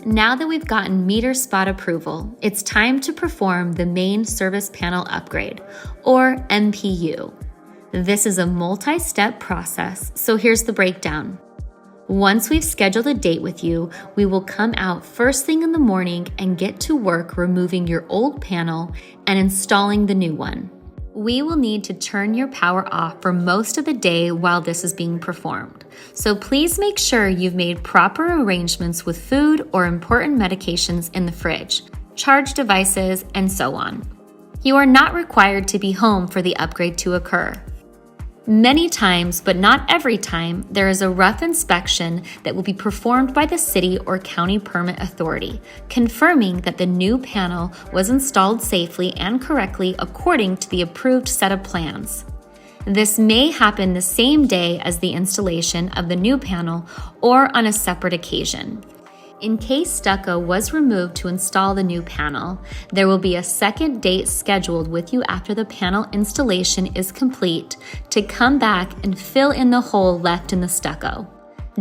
Now that we've gotten meter spot approval, it's time to perform the main service panel upgrade, or MPU. This is a multi-step process, so here's the breakdown. Once we've scheduled a date with you, we will come out first thing in the morning and get to work removing your old panel and installing the new one. We will need to turn your power off for most of the day while this is being performed. So please make sure you've made proper arrangements with food or important medications in the fridge, charge devices, and so on. You are not required to be home for the upgrade to occur. Many times, but not every time, there is a rough inspection that will be performed by the city or county permit authority, confirming that the new panel was installed safely and correctly according to the approved set of plans. This may happen the same day as the installation of the new panel or on a separate occasion. In case stucco was removed to install the new panel, there will be a second date scheduled with you after the panel installation is complete to come back and fill in the hole left in the stucco.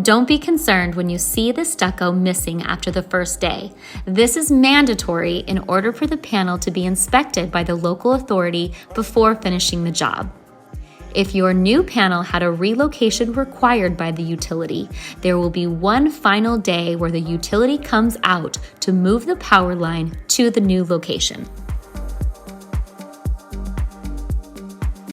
Don't be concerned when you see the stucco missing after the first day. This is mandatory in order for the panel to be inspected by the local authority before finishing the job. If your new panel had a relocation required by the utility, there will be one final day where the utility comes out to move the power line to the new location.